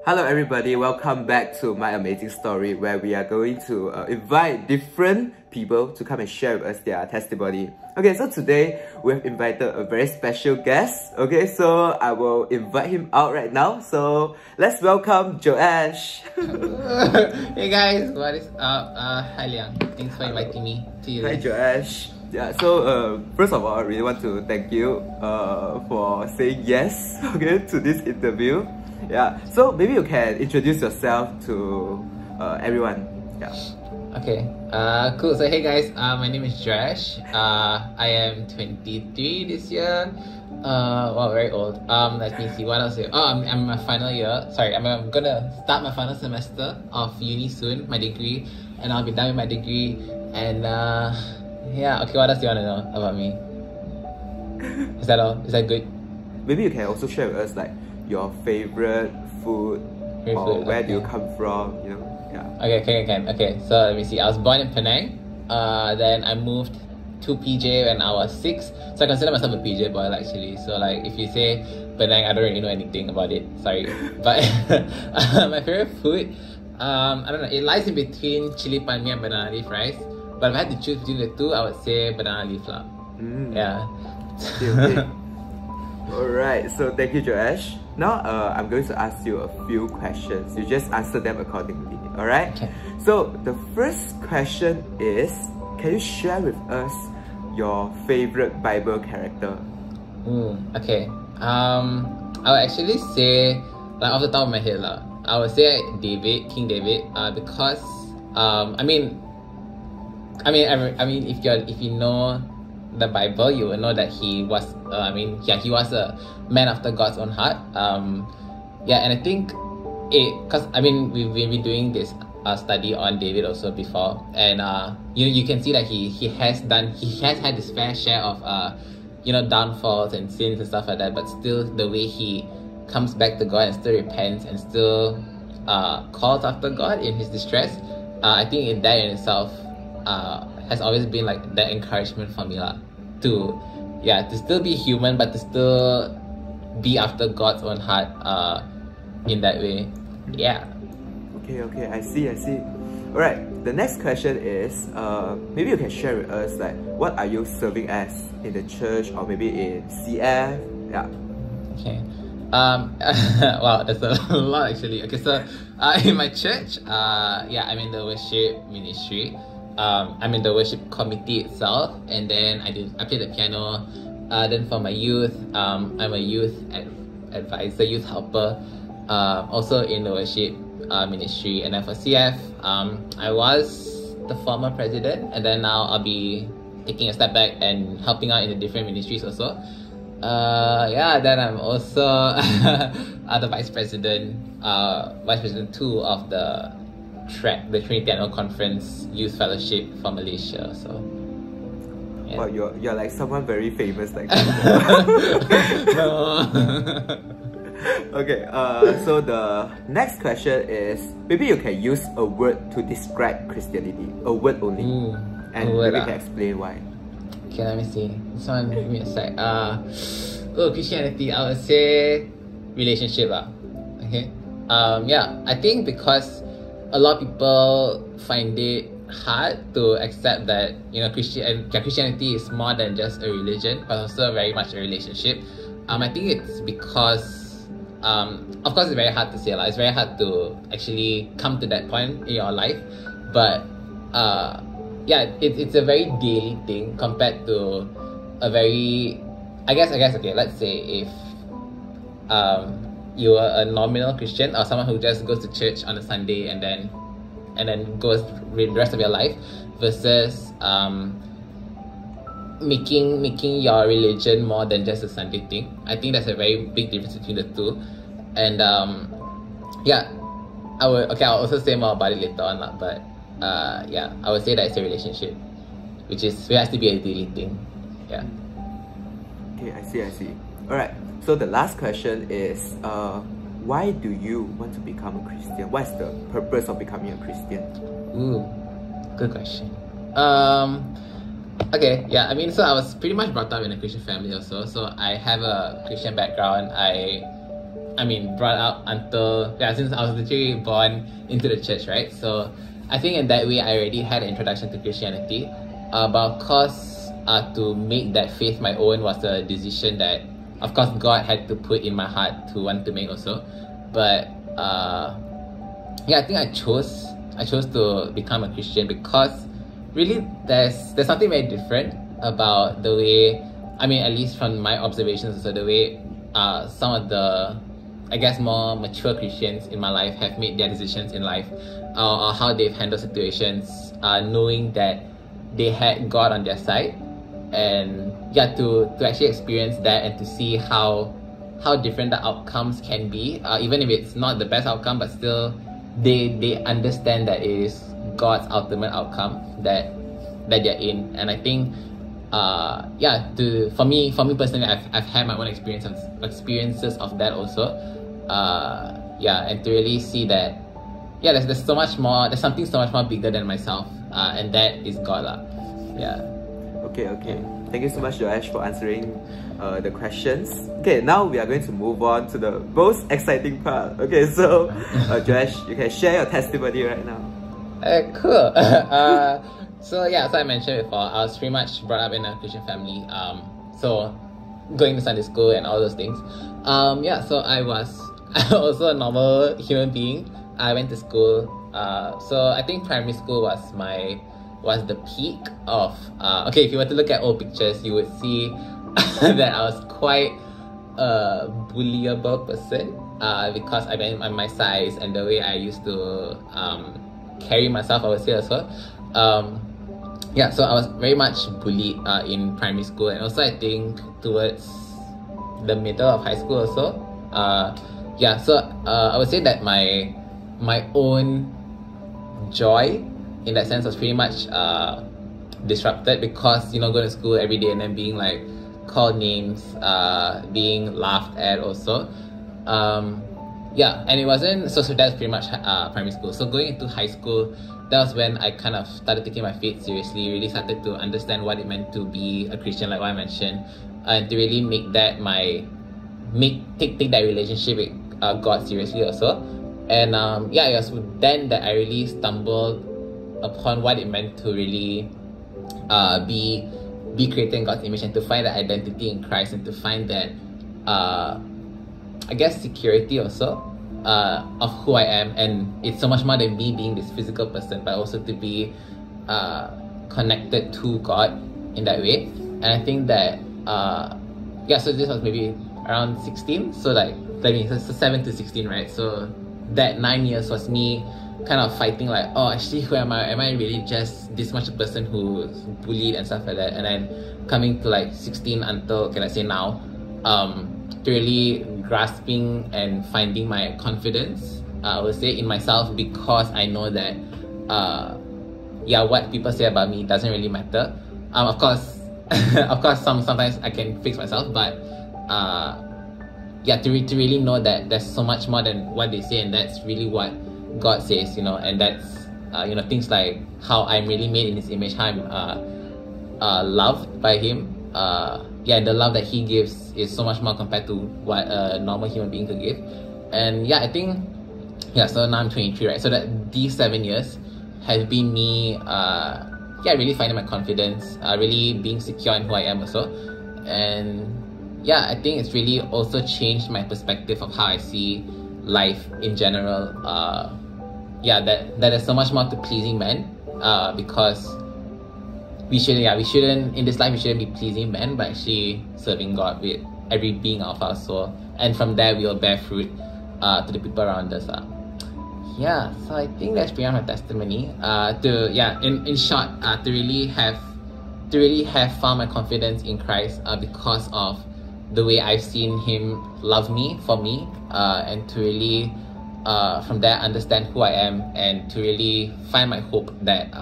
Hello everybody, welcome back to my amazing story where we are going to invite different people to come and share with us their testimony. Okay, so today we have invited a very special guest. Okay, so I will invite him out right now. So let's welcome Joash. Hey guys, what is up? Hi Liang, thanks for inviting me to you. Hi Joash. Yeah, so first of all, I really want to thank you for saying yes, okay, to this interview. Yeah, so maybe you can introduce yourself to everyone. Yeah. Okay. Cool. So hey guys, my name is Joash. I am 23 this year. Wow, very old. Let me see what else here. Oh, I'm in my final year. Sorry, I'm gonna start my final semester of uni soon, my degree, and I'll be done with my degree. And yeah. Okay, what else do you wanna know about me? Is that all? Is that good? Maybe you can also share with us like your favorite food, where do you come from, you know? Yeah. Okay, so let me see. I was born in Penang. Then I moved to PJ when I was 6. So I consider myself a PJ boy actually. So like if you say Penang, I don't really know anything about it. Sorry. But my favorite food, I don't know, it lies in between chili pan mee and banana leaf rice. But if I had to choose between the two, I would say banana leaf lah. Yeah. Okay. Alright, so thank you Joash. Now I'm going to ask you a few questions. You just answer them accordingly, alright? Okay. So the first question is, can you share with us your favorite Bible character? Okay. I would actually say, like off the top of my head lah, I would say King David, because I mean if you know the Bible, you will know that he was he was a man after God's own heart. Yeah, and I think because we've been doing this study on David also before, and you can see that he has had his fair share of downfalls and sins and stuff like that, but still the way he comes back to God and still repents and still calls after God in his distress, I think in that in itself has always been like that encouragement for me to still be human but to still be after God's own heart in that way. Yeah. Okay, I see. Alright, the next question is maybe you can share with us like what are you serving as in the church or maybe in CF? Yeah. Okay. Wow, that's a lot actually. Okay, so in my church, I'm in the worship ministry. I'm in the worship committee itself, and then I play the piano. Then for my youth, I'm a youth advisor, youth helper, also in the worship ministry. And then for CF, I was the former president, and then now I'll be taking a step back and helping out in the different ministries also. Then I'm also the vice president 2 of the Trinity Annual Conference Youth Fellowship for Malaysia. So yeah. Wow, you're like someone very famous like that. Okay, so the next question is, maybe you can use a word to describe Christianity, a word only, and maybe you can explain why. Okay, let me see. This one, give me a sec. Christianity, I would say relationship lah. Okay. I think because a lot of people find it hard to accept that Christianity is more than just a religion, but also very much a relationship. I think it's because of course it's very hard to say it's very hard to actually come to that point in your life, but it's a very daily thing compared to a very I guess okay, let's say if you are a nominal Christian or someone who just goes to church on a Sunday and then goes the rest of your life, versus making your religion more than just a Sunday thing. I think that's a very big difference between the two. And I'll also say more about it later on, but I would say that it's a relationship, which has to be a daily thing. Yeah. Okay, I see. Alright, so the last question is, why do you want to become a Christian? What is the purpose of becoming a Christian? Good question. Okay, so I was pretty much brought up in a Christian family also. So I have a Christian background. brought up until, since I was literally born into the church, right? So I think in that way, I already had an introduction to Christianity. But of course, to make that faith my own was a decision that, of course, God had to put in my heart to want to make also. But I think I chose to become a Christian because really there's something very different about the way, at least from my observations, so the way some of the, I guess, more mature Christians in my life have made their decisions in life, or how they've handled situations, knowing that they had God on their side, and to actually experience that and to see how different the outcomes can be, even if it's not the best outcome, but still they understand that it is God's ultimate outcome that they're in. And I think for me personally, I've had my own experiences of that also, and to really see that there's so much more, there's something so much more bigger than myself, and that is God lah. Okay. Thank you so much, Joash, for answering the questions. Okay, now we are going to move on to the most exciting part. Okay, so Joash, you can share your testimony right now. Cool. So I mentioned before, I was pretty much brought up in a Christian family. So going to Sunday school and all those things. So I was also a normal human being. I went to school. So I think primary school was the peak of, if you were to look at old pictures, you would see that I was quite a bullyable person, because I'm my size and the way I used to carry myself, I would say as well. So I was very much bullied in primary school, and also I think towards the middle of high school also. I would say that my own joy in that sense was pretty much disrupted, because going to school every day and then being like called names, being laughed at also, and it wasn't so that's pretty much primary school. So going into high school, that was when I kind of started taking my faith seriously, really started to understand what it meant to be a Christian, like what I mentioned, and to really make that take that relationship with God seriously also. And it was then that I really stumbled upon what it meant to really be created in God's image, and to find that identity in Christ, and to find that I guess security also of who I am. And it's so much more than me being this physical person, but also to be connected to God in that way. And I think that so this was maybe around 16, so so 7 to 16, right? So that 9 years was me kind of fighting like, oh, actually, who am I? Am I really just this much a person who's bullied and stuff like that? And then coming to 16 until, let's say now, to really grasping and finding my confidence, I would say, in myself, because I know that, what people say about me doesn't really matter. Of course, sometimes I can fix myself, but to really know that there's so much more than what they say, and that's really what God says, and that's things like how I'm really made in His image, how I'm loved by Him. The love that He gives is so much more compared to what a normal human being could give. And I think so now I'm 23, right? So that these 7 years has been me really finding my confidence, really being secure in who I am also. And I think it's really also changed my perspective of how I see life in general. That there's so much more to pleasing men, because we shouldn't in this life, we shouldn't be pleasing men, but actually serving God with every being of our soul, and from there we will bear fruit to the people around us. So I think that's beyond my testimony. In short, to really have found my confidence in Christ, because of the way I've seen Him love me for me, and to really from there understand who I am, and to really find my hope that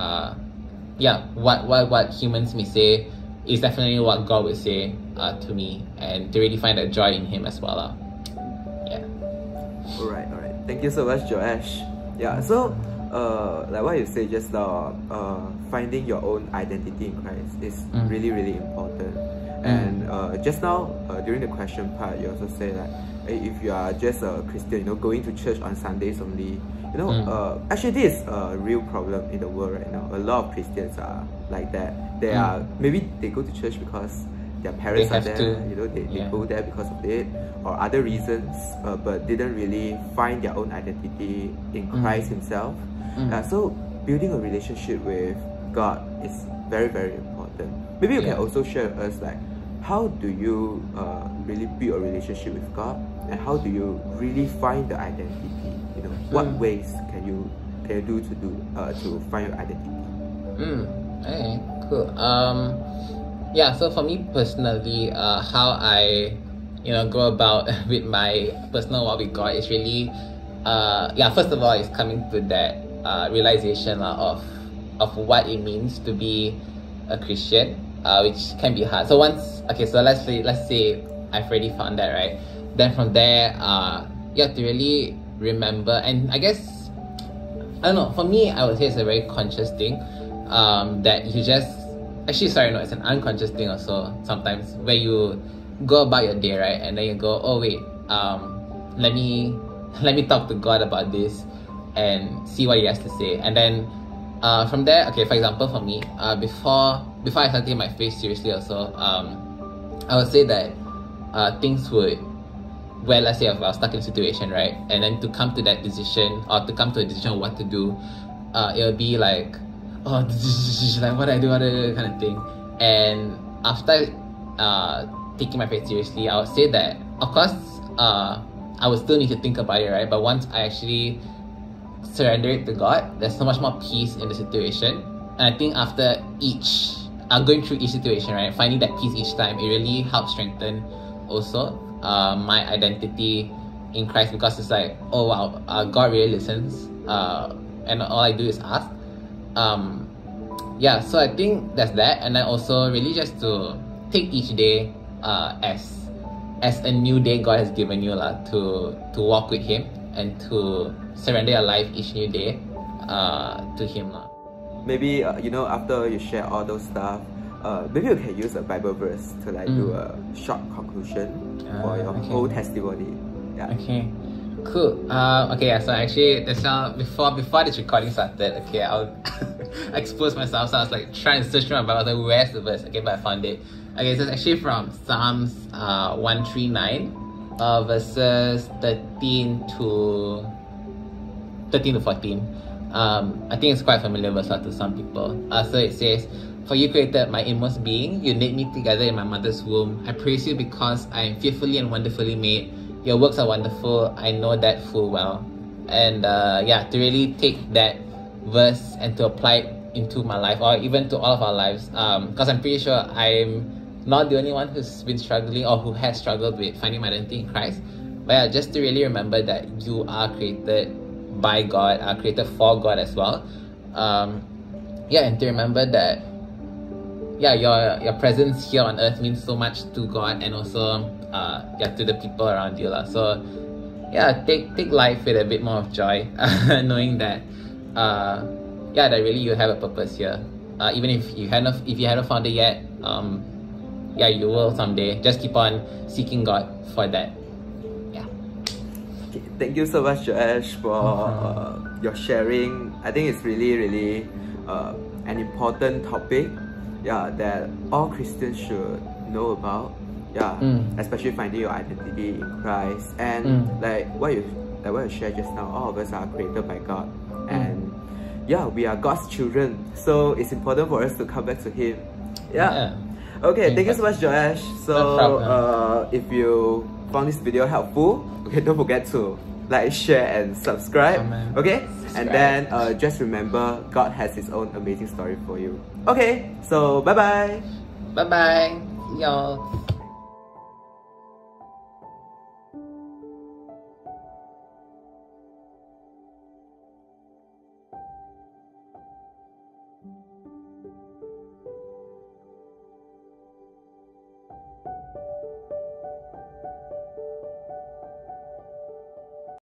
what humans may say is definitely what God would say to me, and to really find that joy in Him as well. Alright. Thank you so much, Joash. So like what you said just now, finding your own identity in Christ is really, really important. And just now, during the question part, you also say that if you are just a Christian, going to church on Sundays only, actually this is a real problem in the world right now. A lot of Christians are like that. They are, maybe they go to church because their parents are there, they go there because of it, or other reasons, but didn't really find their own identity in Christ himself. So building a relationship with God is very, very important. Maybe you can also share with us, like, how do you really build a relationship with God, and how do you really find the identity? What ways can you do to find your identity? Okay, cool. Yeah, so for me personally, how I go about with my personal walk with God is really first of all, it's coming to that realization of what it means to be a Christian, which can be hard. So let's say I've already found that, right? Then from there, you have to really remember, and I guess, I don't know, for me, I would say it's a very conscious thing, that you just, it's an unconscious thing also sometimes, where you go about your day, right? And then you go, oh wait, let me talk to God about this and see what he has to say. And then from there, okay, for example, for me, before I started taking my faith seriously also, I would say that things would, well, let's say if I was stuck in a situation, right? And then to come to that decision, or to come to a decision of what to do, it would be like, oh, like what I do, kind of thing. And after taking my faith seriously, I would say that, of course, I would still need to think about it, right? But once I actually surrender it to God, there's so much more peace in the situation. And I think after going through each situation, right, finding that peace each time, it really helps strengthen also my identity in Christ, because it's like, oh wow, God really listens, and all I do is ask. So I think that's that. And then also really just to take each day as a new day God has given you to walk with him and to surrender your life each new day to him. Maybe after you share all those stuff, maybe you can use a Bible verse to do a short conclusion for your whole testimony. Okay, cool. So actually, before this recording started, I'll expose myself. So I was like trying to search for my Bible. I was like, where's the verse? Okay, but I found it. Okay, so it's actually from Psalms 139, verses 13 to 14. I think it's quite a familiar verse to some people. So it says, "For you created my inmost being, you knit me together in my mother's womb. I praise you because I am fearfully and wonderfully made. Your works are wonderful, I know that full well." And to really take that verse and to apply it into my life, or even to all of our lives, because I'm pretty sure I'm not the only one who's been struggling or who has struggled with finding my identity in Christ. But just to really remember that you are created by God, are created for God as well. And to remember that your presence here on earth means so much to God, and also to the people around you. So take life with a bit more of joy, knowing that that really you have a purpose here. Even if you haven't found it yet, you will someday. Just keep on seeking God for that. Okay, thank you so much, Joash, for your sharing. I think it's really, really an important topic, that all Christians should know about. Especially finding your identity in Christ, and like what you shared just now. All of us are created by God, and we are God's children. So it's important for us to come back to Him. Okay, thank you so much, Joash. So if you found this video helpful, don't forget to like, share, and subscribe. And then just remember, God has His own amazing story for you. Okay, so bye bye. Bye bye, y'all.